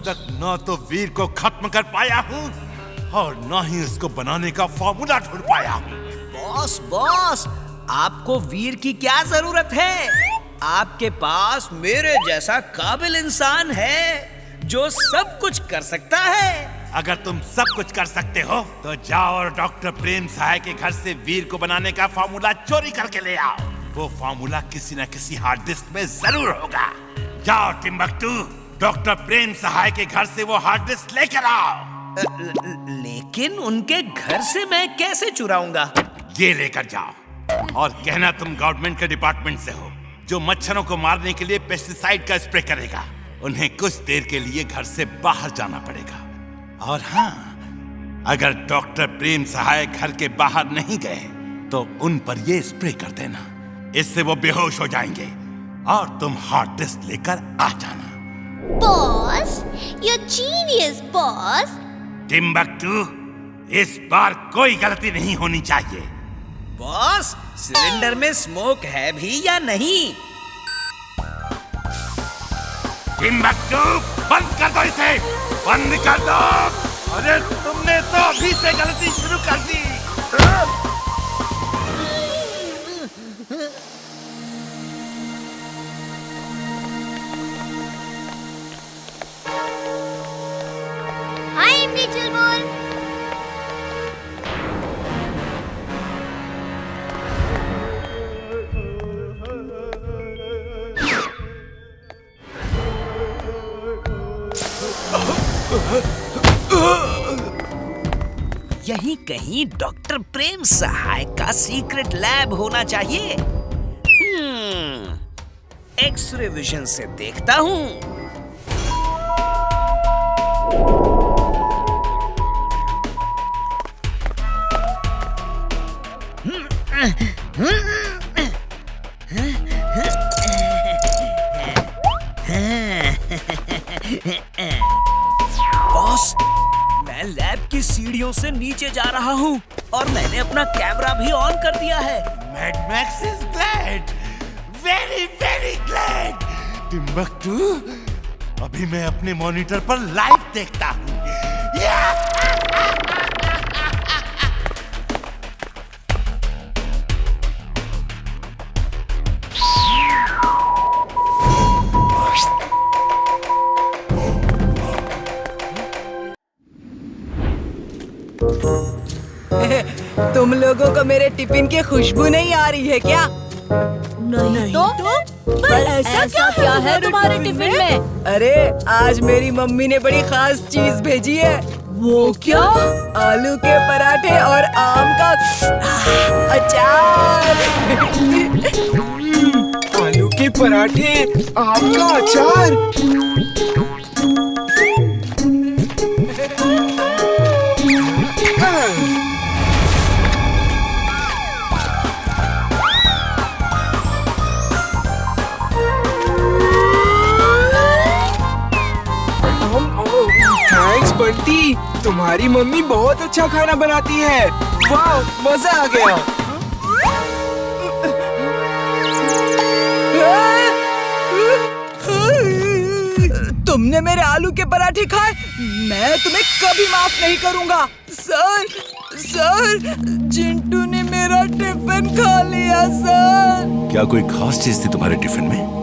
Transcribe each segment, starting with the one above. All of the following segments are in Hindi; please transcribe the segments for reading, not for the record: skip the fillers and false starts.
तक न तो वीर को खत्म कर पाया हूँ और न ही उसको बनाने का फॉर्मूला ढूंढ पाया हूँ। बॉस बॉस, आपको वीर की क्या जरूरत है? आपके पास मेरे जैसा काबिल इंसान है जो सब कुछ कर सकता है। अगर तुम सब कुछ कर सकते हो तो जाओ और डॉक्टर प्रेम सहाय के घर से वीर को बनाने का फॉर्मूला चोरी करके ले आओ। वो फॉर्मूला किसी न किसी हार्ड डिस्क में जरूर होगा। जाओ टिम्बकटू, डॉक्टर प्रेम सहाय के घर से वो हार्ड डिस्क लेकर आओ। लेकिन उनके घर से मैं कैसे चुराऊंगा? ये लेकर जाओ और कहना तुम गवर्नमेंट के डिपार्टमेंट से हो जो मच्छरों को मारने के लिए पेस्टिसाइड का स्प्रे करेगा। उन्हें कुछ देर के लिए घर से बाहर जाना पड़ेगा। और हाँ, अगर डॉक्टर प्रेम सहाय घर के बाहर नहीं गए तो उन पर ये स्प्रे कर देना। इससे वो बेहोश हो जाएंगे और तुम हार्ड डिस्क लेकर आ जाना। Boss, you're genius, boss. Timbuktu, इस बार कोई गलती नहीं होनी चाहिए। बॉस, सिलेंडर में स्मोक है भी या नहीं? टिम्बकटू, बंद कर दो इसे, बंद कर दो। अरे तुमने तो अभी से गलती शुरू कर दी। हाय एमडी चिलबुल। यहीं कहीं डॉक्टर प्रेम सहाय का सीक्रेट लैब होना चाहिए। एक्सरे विजन से देखता हूँ। बॉस, मैं लैब की सीढ़ियों से नीचे जा रहा हूँ और मैंने अपना कैमरा भी ऑन कर दिया है। Mad max is glad, very very glad. Timbuktu, अभी मैं अपने मॉनिटर पर लाइव देखता हूँ। तुम लोगों को मेरे टिफिन की खुशबू नहीं आ रही है क्या? नहीं तो? पर ऐसा क्या है तुम्हारे टिफिन में? अरे आज मेरी मम्मी ने बड़ी खास चीज भेजी है। वो क्या? आलू के पराठे और आम का अचार। आलू के पराठे, आम का अचार। थैंक्स बंटी, तुम्हारी मम्मी बहुत अच्छा खाना बनाती है। वाह, मजा आ गया। तुमने मेरे आलू के पराठे खाए, मैं तुम्हें कभी माफ नहीं करूंगा। सर, चिंटू ने मेरा टिफिन खा लिया सर। क्या कोई खास चीज थी तुम्हारे टिफिन में?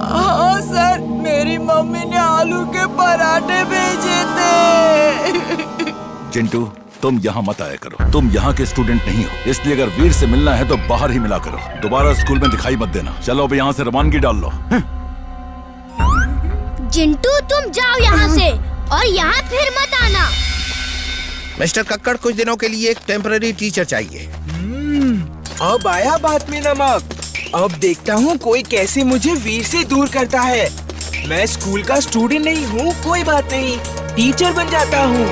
हाँ सर, मेरी मम्मी ने आलू के पराठे भेजे थे। चिंटू, तुम यहाँ मत आया करो। तुम यहाँ के स्टूडेंट नहीं हो, इसलिए अगर वीर से मिलना है तो बाहर ही मिला करो। दोबारा स्कूल में दिखाई मत देना। चलो अब यहाँ से रवानगी डाल लो। चिंटू, तुम जाओ यहाँ से और यहाँ फिर मत आना। मिस्टर कक्कड़, कुछ दिनों के लिए एक टेम्पररी टीचर चाहिए। अब आया बात में नमक। अब देखता हूँ कोई कैसे मुझे वीर से दूर करता है। मैं स्कूल का स्टूडेंट नहीं हूँ, कोई बात नहीं, टीचर बन जाता हूँ।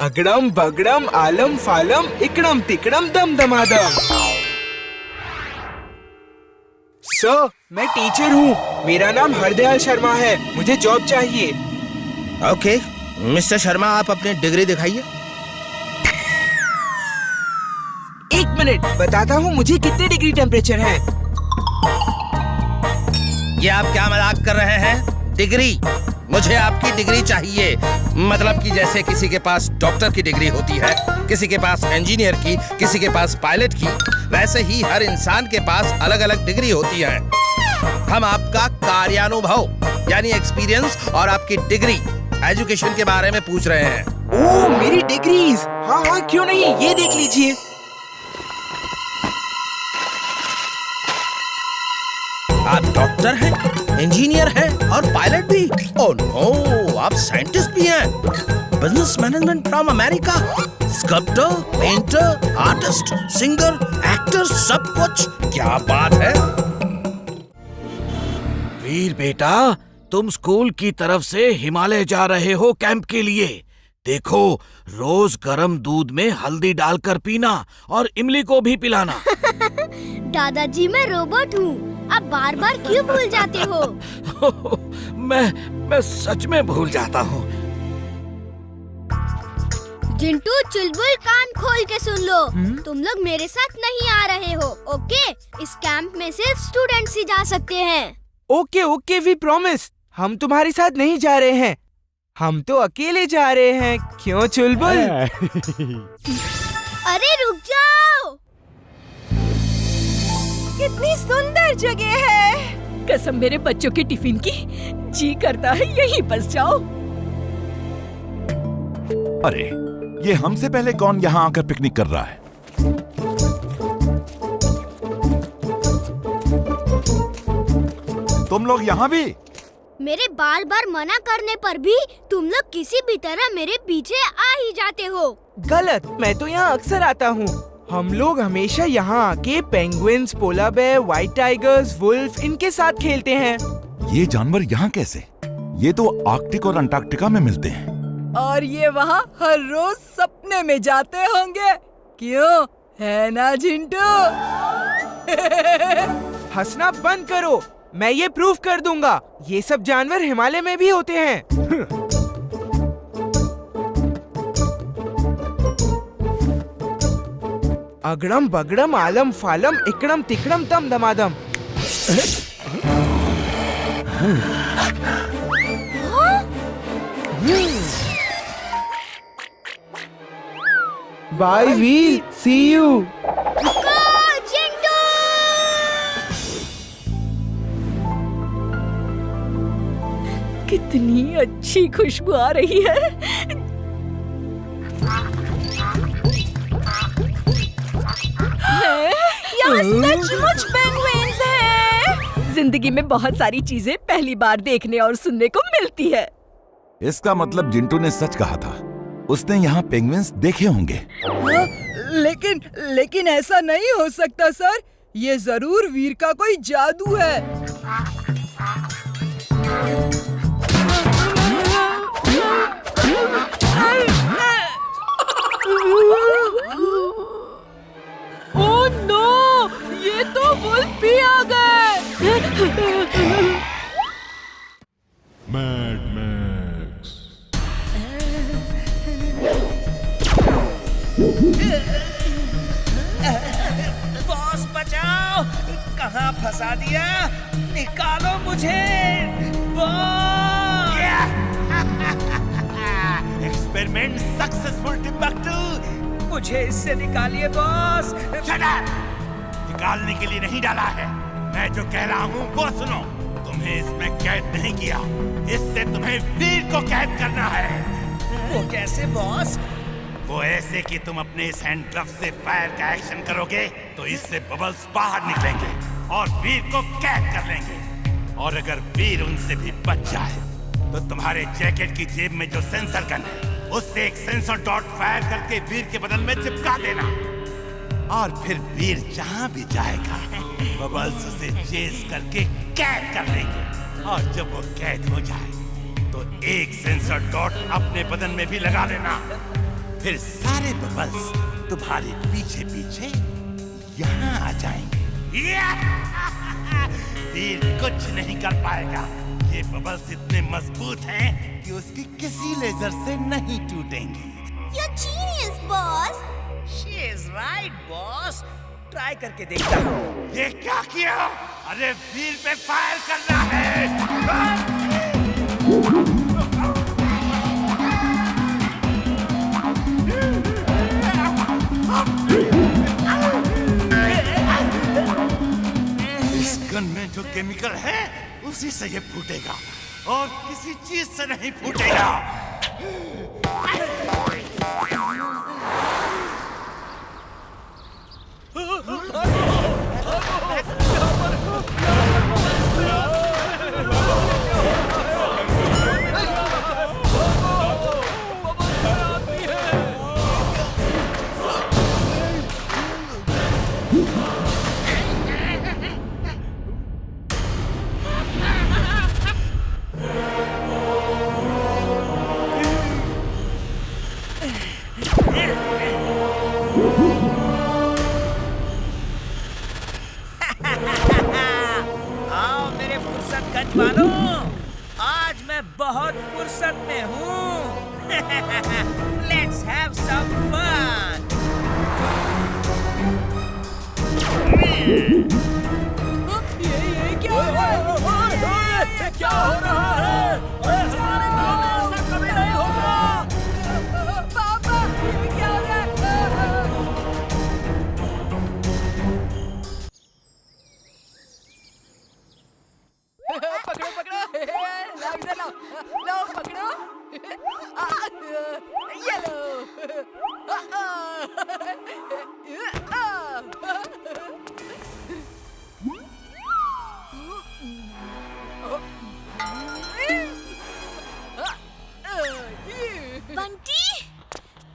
अगड़म बगड़म आलम फालम इकड़म तिकड़म दम दमादम। सर, मैं टीचर हूँ। मेरा नाम हरदयाल शर्मा है। मुझे जॉब चाहिए। ओके, मिस्टर शर्मा, आप अपनी डिग्री दिखाइए। एक मिनट, बताता हूँ मुझे कितने डिग्री टेम्परेचर है। ये आप क्या मजाक कर रहे हैं? डिग्री, मुझे आपकी डिग्री चाहिए। मतलब कि जैसे किसी के पास डॉक्टर की डिग्री होती है, किसी के पास इंजीनियर की, किसी के पास पायलट की, वैसे ही हर इंसान के पास अलग अलग डिग्री होती है। हम आपका कार्यानुभव यानी एक्सपीरियंस और आपकी डिग्री एजुकेशन के बारे में पूछ रहे हैं। ओह, मेरी डिग्रीज। हाँ हाँ, क्यों नहीं, ये देख लीजिए। आप डॉक्टर हैं, इंजीनियर हैं और पायलट भी। ओह नो, आप साइंटिस्ट भी हैं। Business management from America, sculptor, painter, artist, singer, actor, सब कुछ। क्या बात है। वीर बेटा, तुम स्कूल की तरफ से हिमालय जा रहे हो कैंप के लिए। देखो, रोज गर्म दूध में हल्दी डालकर पीना और इमली को भी पिलाना। दादाजी, मैं रोबोट हूँ। आप बार बार क्यों भूल जाते हो? मैं सच में भूल जाता हूँ। जिंटू, चुलबुल, कान खोल के सुन लो। तुम लोग मेरे साथ नहीं आ रहे हो, ओके? इस कैंप में सिर्फ स्टूडेंट्स ही जा सकते हैं। Okay okay, we promise. हम तुम्हारे साथ नहीं जा रहे हैं, हम तो अकेले जा रहे हैं। क्यों चुलबुल? अरे रुक जाओ। कितनी सुंदर जगह है। कसम मेरे बच्चों के टिफिन की, जी करता है यहीं बस जाओ। अरे, ये हमसे पहले कौन यहाँ आकर पिकनिक कर रहा है? तुम लोग यहाँ भी? मेरे बार बार मना करने पर भी तुम लोग किसी भी तरह मेरे पीछे आ ही जाते हो। गलत, मैं तो यहाँ अक्सर आता हूँ। हम लोग हमेशा यहाँ आके penguins, polar bear, white tigers, wolf, इनके साथ खेलते हैं। ये जानवर यहाँ कैसे? ये तो आर्कटिक और अंटार्कटिका में मिलते हैं। और ये वहाँ हर रोज सपने में जाते होंगे, क्यों है ना जिंटू? हंसना बंद करो, मैं ये प्रूफ कर दूंगा। ये सब जानवर हिमालय में भी होते हैं। अगड़म बगड़म आलम फालम इकड़म तिकड़म तम दमादम। बाय वी, सी यू। कितनी अच्छी खुशबू आ रही है। यहाँ सचमुच पेंगुइन्स हैं। जिंदगी में बहुत सारी चीजें पहली बार देखने और सुनने को मिलती है। इसका मतलब जिंटू ने सच कहा था, उसने यहाँ पेंगुइन्स देखे होंगे। लेकिन ऐसा नहीं हो सकता सर, ये जरूर वीर का कोई जादू है। ओह नो, ये तो वुल्फ भी आ गए। Mad max. बॉस बचाओ, कहाँ फंसा दिया? निकालो मुझे बॉस। Experiment successful Timbuktu. मुझे इससे निकालिए बॉस। Shut up! निकालने के लिए नहीं डाला है, मैं जो कह रहा हूँ वो सुनो। तुम्हें इसमें कैद नहीं किया, इससे तुम्हें वीर को कैद करना है। वो कैसे बॉस? वो ऐसे कि तुम अपने इस हैंड ग्लव से फायर का एक्शन करोगे तो इससे बबल्स बाहर निकलेंगे और वीर को कैद कर लेंगे। और अगर वीर उनसे भी बच जाए तो तुम्हारे जैकेट की जेब में जो सेंसर गन है उससे एक सेंसर डॉट फायर करके वीर के बदन में चिपका देना। और फिर वीर जहां भी जाएगा बबल्स उसे चेस करके कैद कर लेंगे। और जब वो कैद हो जाए तो एक सेंसर डॉट अपने बदन में भी लगा लेना। फिर सारे बबल्स तुम्हारे पीछे पीछे यहाँ आ जाएंगे। वीर कुछ नहीं कर पाएगा। ये बबल्स इतने मजबूत हैं कि उसकी किसी लेजर से नहीं टूटेंगी। You're genius, boss. She is right, boss. Try करके देखता हूँ। ये क्या किया? अरे वीर पे फायर करना है। इस गन में जो केमिकल है उसी से ये फूटेगा और किसी चीज से नहीं फूटेगा। आओ मेरे फुर्सत गंज वालों, आज मैं बहुत फुर्सत में हूँ। Let's have some fun. ये क्या हो रहा है? क्या हो रहा है? ऐसा कभी नहीं होगा। पापा, ये क्या हो रहा है? पकड़ो पकड़ो, लाओ इधर लाओ, लाओ पकड़ो। ये लो। बंटी,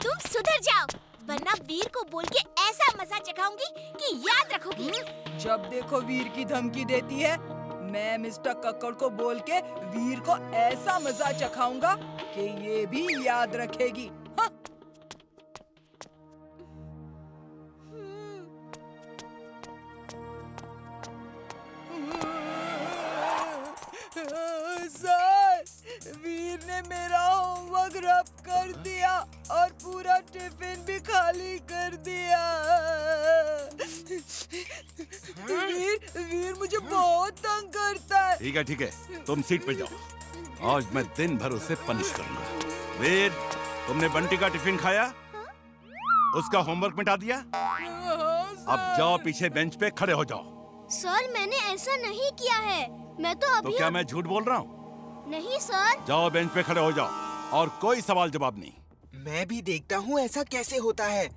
तुम सुधर जाओ, वरना वीर को बोल के ऐसा मजा चखाऊंगी कि याद रखोगी। जब देखो वीर की धमकी देती है, मैं मिस्टर कक्कड़ को बोल के वीर को ऐसा मजा चखाऊंगा कि ये भी याद रखेगी। हाँ। सर, वीर ने मेरा होमवर्क रब कर दिया और पूरा टिफिन भी खाली कर दिया। वीर मुझे बहुत तंग करता है। ठीक है, तुम सीट पे जाओ। आज मैं दिन भर उसे पनिश करूंगा। वीर, तुमने बंटी का टिफिन खाया? उसका होमवर्क मिटा दिया? अब जाओ पीछे बेंच पे खड़े हो जाओ। सर, मैंने ऐसा नहीं किया है। मैं तो अभी। तो क्या मैं झूठ बोल रहा हूँ? नहीं सर। जाओ बेंच पे खड़े हो जाओ और कोई सवाल जवाब नहीं। मैं भी देखता हूँ ऐसा कैसे होता है।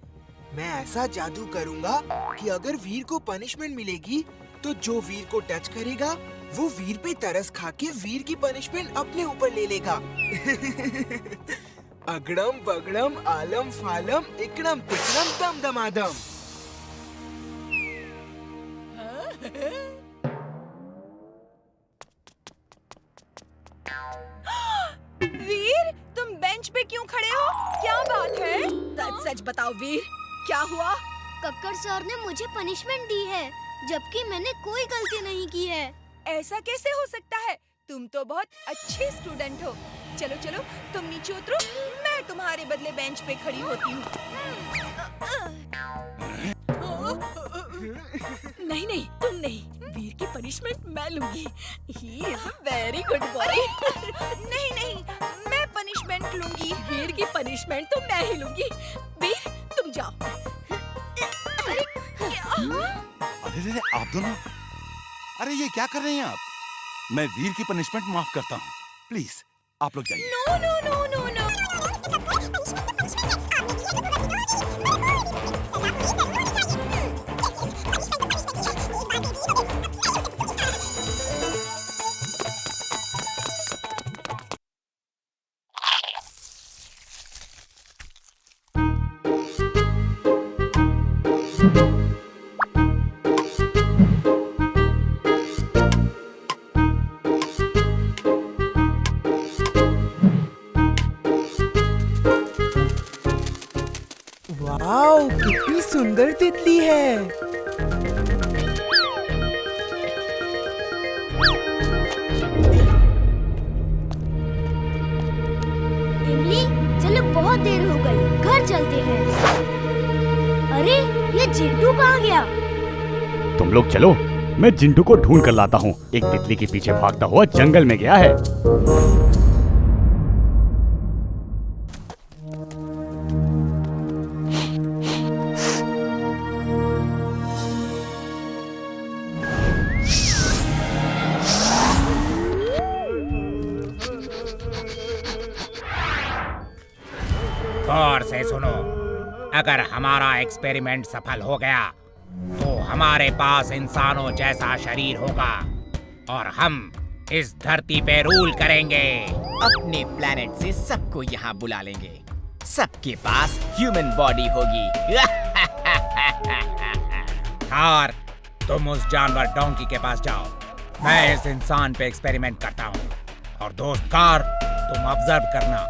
मैं ऐसा जादू करूँगा कि अगर वीर को पनिशमेंट मिलेगी तो जो वीर को टच करेगा वो वीर पे तरस खा के वीर की पनिशमेंट अपने ऊपर ले लेगा। अगड़म बगड़म आलम फालम इकड़म तिकड़म दम दमादम। वीर, तुम बेंच पे क्यों खड़े हो? क्या बात है? सच बताओ वीर, क्या हुआ? कक्कड़ सर ने मुझे पनिशमेंट दी है, जबकि मैंने कोई गलती नहीं की है। ऐसा कैसे हो सकता है? तुम तो बहुत अच्छे स्टूडेंट हो। चलो चलो, तुम नीचे उतरो, मैं तुम्हारे बदले बेंच पे खड़ी होती हूँ। नहीं नहीं, तुम नहीं, वीर की पनिशमेंट मैं लूंगी। He is a very good boy। नहीं नहीं, मैं पनिशमेंट लूंगी। वीर की पनिशमेंट तो मैं ही लूंगी। वीर, तुम जाओ। अरे अरे आप दोनों, अरे ये क्या कर रहे हैं आप? मैं वीर की पनिशमेंट माफ करता हूँ, प्लीज आप लोग जाइए। No no no no no. Wow, कितनी सुंदर तितली है। इमली, चलो बहुत देर हो गई, घर चलते हैं। अरे, ये चिंटू कहाँ गया? तुम लोग चलो, मैं जिंटू को ढूंढ कर लाता हूँ। एक तितली के पीछे भागता हुआ जंगल में गया है। गौर से सुनो, अगर हमारा एक्सपेरिमेंट सफल हो गया तो हमारे पास इंसानों जैसा शरीर होगा और हम इस धरती पे रूल करेंगे। अपने प्लेनेट से सबको यहाँ बुला लेंगे। सबके पास ह्यूमन बॉडी होगी। थार, तुम उस जानवर डोंकी के पास जाओ, मैं इस इंसान पे एक्सपेरिमेंट करता हूँ। और दोस्त कार, तुम ऑब्जर्व करना।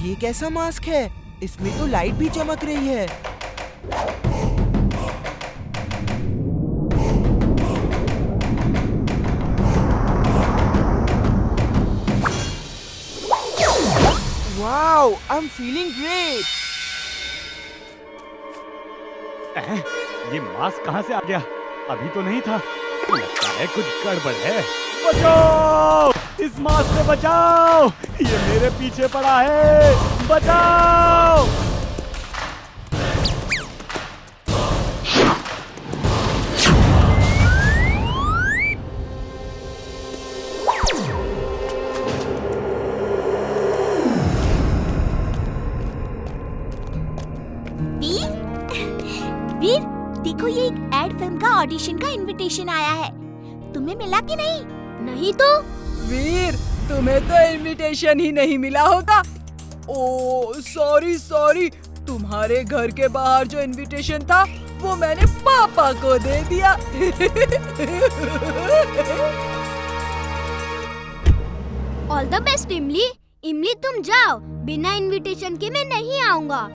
ये कैसा मास्क है? इसमें तो लाइट भी चमक रही है। Wow, I am feeling great. ये मास्क कहाँ से आ गया? अभी तो नहीं था। लगता है कुछ गड़बड़ है। बचाओ! इस मास्क से बचाओ! ये मेरे पीछे पड़ा है। बचाओ! वीर, देखो ये एक एड फिल्म का ऑडिशन का इनविटेशन आया है। तुम्हें मिला कि नहीं? नहीं तो। वीर, तुम्हें तो इनविटेशन ही नहीं मिला होगा। ओ सॉरी, तुम्हारे घर के बाहर जो इनविटेशन था वो मैंने पापा को दे दिया। ऑल द बेस्ट इमली। इमली तुम जाओ, बिना इनविटेशन के मैं नहीं आऊंगा।